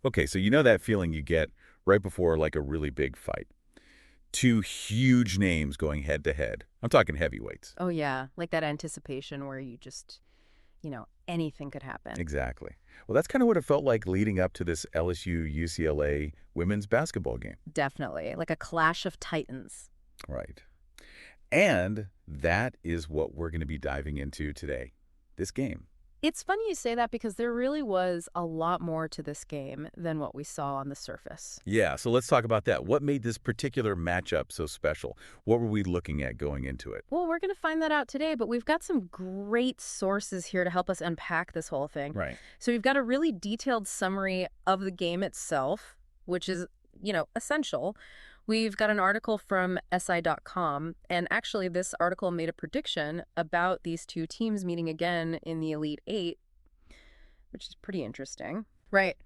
Okay, so you know that feeling you get right before like a really big fight. Two huge names going head to head. I'm talking heavyweights. Oh, yeah. Like that anticipation where you just, anything could happen. Exactly. Well, that's kind of what it felt like leading up to this LSU-UCLA women's basketball game. Definitely. Like a clash of titans. Right. And that is what we're going to be diving into today, this game. It's funny you say that because there really was a lot more to this game than what we saw on the surface. Yeah, so let's talk about that. What made this particular matchup so special? What were we looking at going into it? Well, we're going to find that out today, but we've got some great sources here to help us unpack this whole thing. Right. So we've got a really detailed summary of the game itself, which is, essential. We've got an article from SI.com, and actually this article made a prediction about these two teams meeting again in the Elite Eight, which is pretty interesting. Right.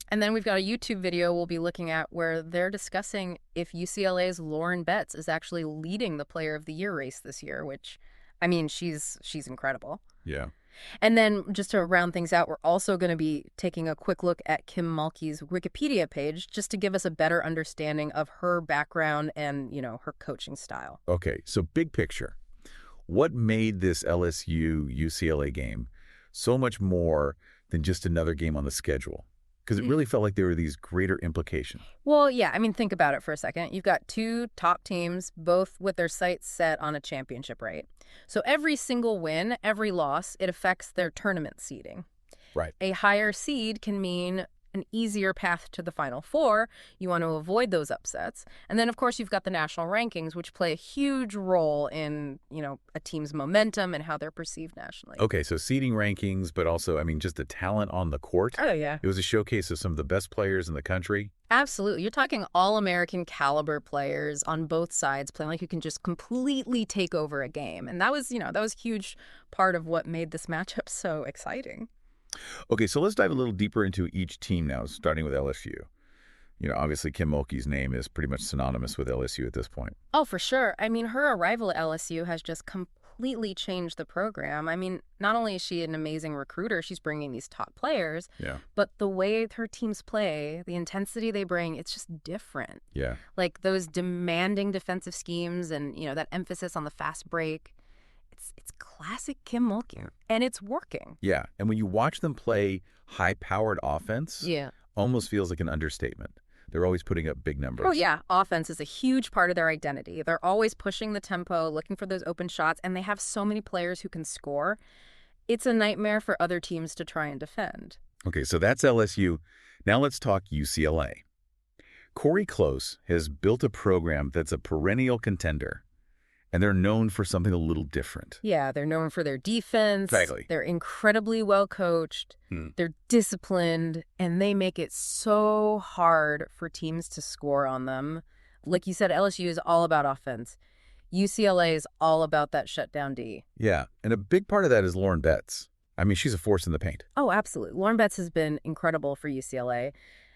And then we've got a YouTube video we'll be looking at where they're discussing if UCLA's Lauren Betts is actually leading the Player of the Year race this year, which, she's incredible. Yeah. And then just to round things out, we're also going to be taking a quick look at Kim Mulkey's Wikipedia page just to give us a better understanding of her background and, her coaching style. Okay, so big picture. What made this LSU-UCLA game so much more than just another game on the schedule? Because it really felt like there were these greater implications. Well, yeah, think about it for a second. You've got two top teams, both with their sights set on a championship, right? So every single win, every loss, it affects their tournament seeding. Right. A higher seed can mean an easier path to the Final Four. You want to avoid those upsets. And then, of course, you've got the national rankings, which play a huge role in, a team's momentum and how they're perceived nationally. Okay, so seeding rankings, but also, just the talent on the court. Oh, yeah. It was a showcase of some of the best players in the country. Absolutely. You're talking all-American caliber players on both sides playing like you can just completely take over a game. And that was a huge part of what made this matchup so exciting. Okay, so let's dive a little deeper into each team now, starting with LSU. Obviously Kim Mulkey's name is pretty much synonymous with LSU at this point. Oh, for sure. Her arrival at LSU has just completely changed the program. Not only is she an amazing recruiter, she's bringing these top players, but the way her teams play, the intensity they bring, it's just different. Yeah. Like those demanding defensive schemes and, that emphasis on the fast break. It's classic Kim Mulkey, and it's working. Yeah, and when you watch them play high-powered offense, almost feels like an understatement. They're always putting up big numbers. Oh, yeah. Offense is a huge part of their identity. They're always pushing the tempo, looking for those open shots, and they have so many players who can score. It's a nightmare for other teams to try and defend. Okay, so that's LSU. Now let's talk UCLA. Corey Close has built a program that's a perennial contender. And they're known for something a little different. Yeah, they're known for their defense. Exactly. They're incredibly well coached. They're disciplined, and they make it so hard for teams to score on them. Like you said, LSU is all about offense. UCLA is all about that shutdown D. Yeah, and a big part of that is Lauren Betts. She's a force in the paint. Oh, absolutely. Lauren Betts has been incredible for UCLA.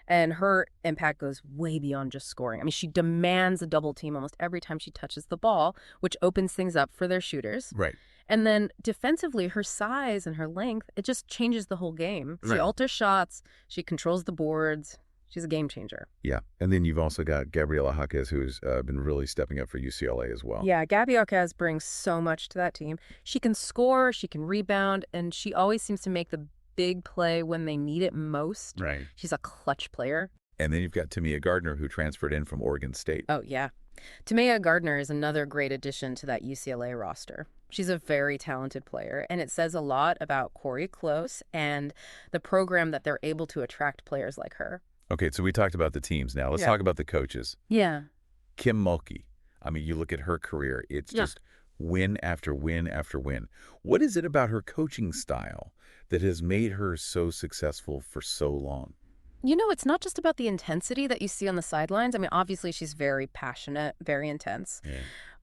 And her impact goes way beyond just scoring. She demands a double team almost every time she touches the ball, which opens things up for their shooters. Right. And then defensively, her size and her length, it just changes the whole game. She alters shots. She controls the boards. She's a game changer. Yeah. And then you've also got Gabriela Jaquez, who's been really stepping up for UCLA as well. Yeah, Gabby Jaquez brings so much to that team. She can score, she can rebound, and she always seems to make the big play when they need it most. Right. She's a clutch player. And then you've got Tamia Gardner, who transferred in from Oregon State. Oh, yeah. Tamia Gardner is another great addition to that UCLA roster. She's a very talented player, and it says a lot about Corey Close and the program that they're able to attract players like her. Okay, so we talked about the teams now. Let's talk about the coaches. Yeah. Kim Mulkey. You look at her career. It's just win after win after win. What is it about her coaching style that has made her so successful for so long? It's not just about the intensity that you see on the sidelines. Obviously, she's very passionate, very intense. Yeah.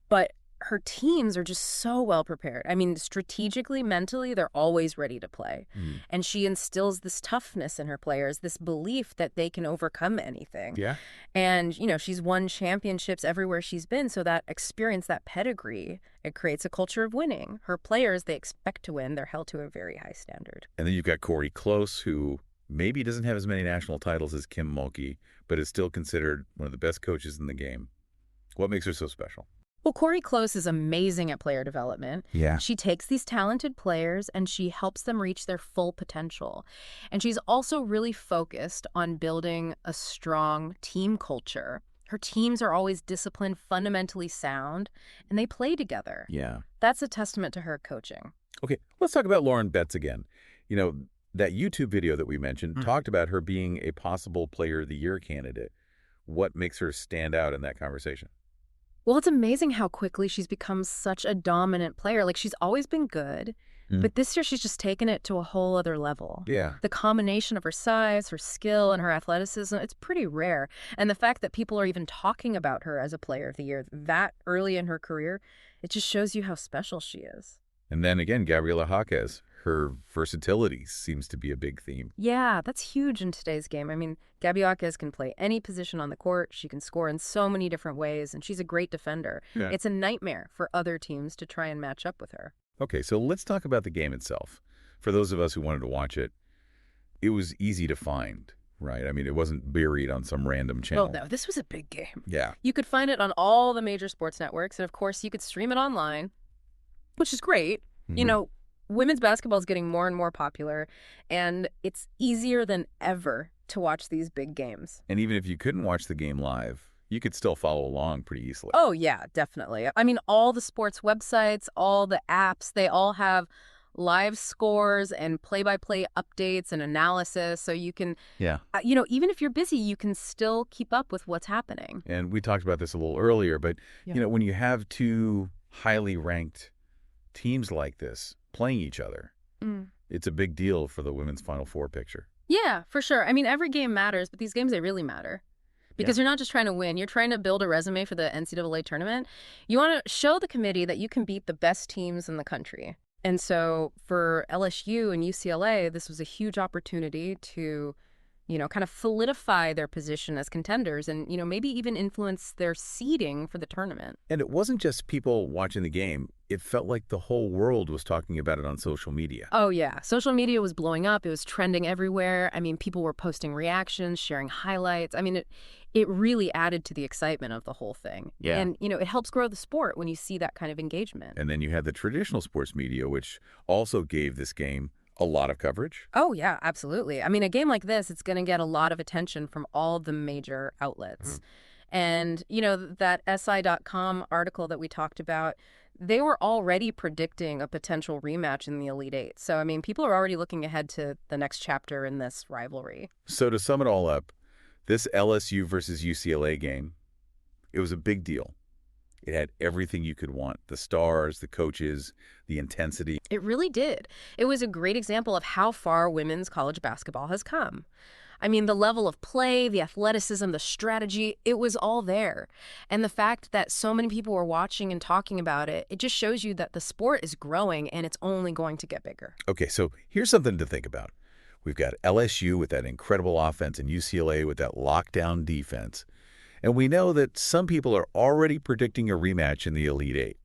But her teams are just so well prepared. Strategically, mentally, they're always ready to play. And she instills this toughness in her players, this belief that they can overcome anything. Yeah. And, she's won championships everywhere she's been. So that experience, that pedigree, it creates a culture of winning. Her players, they expect to win. They're held to a very high standard. And then you've got Corey Close, who Maybe he doesn't have as many national titles as Kim Mulkey, but is still considered one of the best coaches in the game. What makes her so special? Well, Corey Close is amazing at player development. Yeah. She takes these talented players and she helps them reach their full potential. And she's also really focused on building a strong team culture. Her teams are always disciplined, fundamentally sound, and they play together. Yeah. That's a testament to her coaching. Okay, let's talk about Lauren Betts again. You know, that YouTube video that we mentioned talked about her being a possible Player of the Year candidate. What makes her stand out in that conversation? Well, it's amazing how quickly she's become such a dominant player. Like, she's always been good, but this year she's just taken it to a whole other level. Yeah. The combination of her size, her skill, and her athleticism, it's pretty rare. And the fact that people are even talking about her as a Player of the Year that early in her career, it just shows you how special she is. And then again, Gabriela Jaquez. Her versatility seems to be a big theme. Yeah, that's huge in today's game. I mean, Gabby Jaquez can play any position on the court. She can score in so many different ways, and she's a great defender. Yeah. It's a nightmare for other teams to try and match up with her. Okay, so let's talk about the game itself. For those of us who wanted to watch it, it was easy to find, right? I mean, it wasn't buried on some random channel. Well, no, this was a big game. Yeah. You could find it on all the major sports networks, and of course, you could stream it online, which is great. You know, women's basketball is getting more and more popular, and it's easier than ever to watch these big games. And even if you couldn't watch the game live, you could still follow along pretty easily. Oh, yeah, definitely. I mean, all the sports websites, all the apps, they all have live scores and play-by-play updates and analysis. So you can, you know, even if you're busy, you can still keep up with what's happening. And we talked about this a little earlier, but, you know, when you have two highly ranked teams like this playing each other, it's a big deal for the women's Final Four picture. Yeah, for sure. I mean, every game matters, but these games, they really matter. Because you're not just trying to win. You're trying to build a resume for the NCAA tournament. You want to show the committee that you can beat the best teams in the country. And so for LSU and UCLA, this was a huge opportunity to, you know, kind of solidify their position as contenders and, you know, maybe even influence their seeding for the tournament. And it wasn't just people watching the game. It felt like the whole world was talking about it on social media. Oh, yeah. Social media was blowing up. It was trending everywhere. I mean, people were posting reactions, sharing highlights. I mean, it really added to the excitement of the whole thing. Yeah. And, you know, it helps grow the sport when you see that kind of engagement. And then you had the traditional sports media, which also gave this game a lot of coverage. Oh, yeah, absolutely. I mean, a game like this, it's going to get a lot of attention from all the major outlets. And, you know, that SI.com article that we talked about, they were already predicting a potential rematch in the Elite Eight. So, I mean, people are already looking ahead to the next chapter in this rivalry. So to sum it all up, this LSU versus UCLA game, it was a big deal. It had everything you could want. The stars, the coaches, the intensity. It really did. It was a great example of how far women's college basketball has come. I mean, the level of play, the athleticism, the strategy, it was all there. And the fact that so many people were watching and talking about it, it just shows you that the sport is growing and it's only going to get bigger. Okay, so here's something to think about. We've got LSU with that incredible offense and UCLA with that lockdown defense. And we know that some people are already predicting a rematch in the Elite Eight.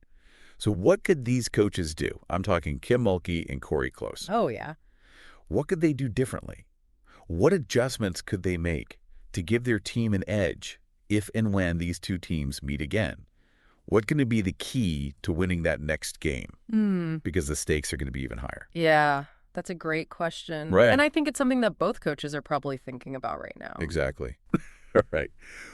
So what could these coaches do? I'm talking Kim Mulkey and Corey Close. Oh, yeah. What could they do differently? What adjustments could they make to give their team an edge if and when these two teams meet again? What can be the key to winning that next game? Because the stakes are going to be even higher. Yeah, that's a great question. Right. And I think it's something that both coaches are probably thinking about right now. Exactly. All right.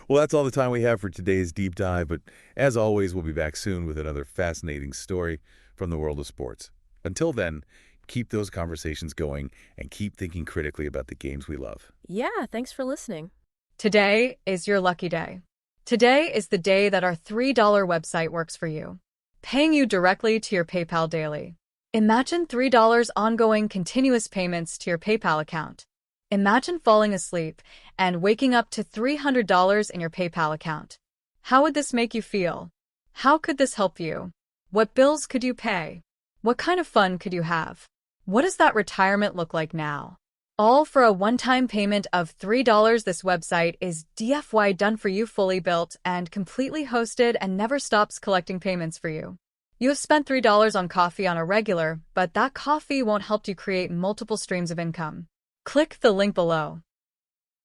Well, that's all the time we have for today's deep dive. But as always, we'll be back soon with another fascinating story from the world of sports. Until then, keep those conversations going and keep thinking critically about the games we love. Yeah, thanks for listening. Today is your lucky day. Today is the day that our $3 website works for you, paying you directly to your PayPal daily. Imagine $3 ongoing continuous payments to your PayPal account. Imagine falling asleep and waking up to $300 in your PayPal account. How would this make you feel? How could this help you? What bills could you pay? What kind of fun could you have? What does that retirement look like now? All for a one-time payment of $3. This website is DFY done for you, fully built and completely hosted, and never stops collecting payments for you. You have spent $3 on coffee on a regular, but that coffee won't help you create multiple streams of income. Click the link below.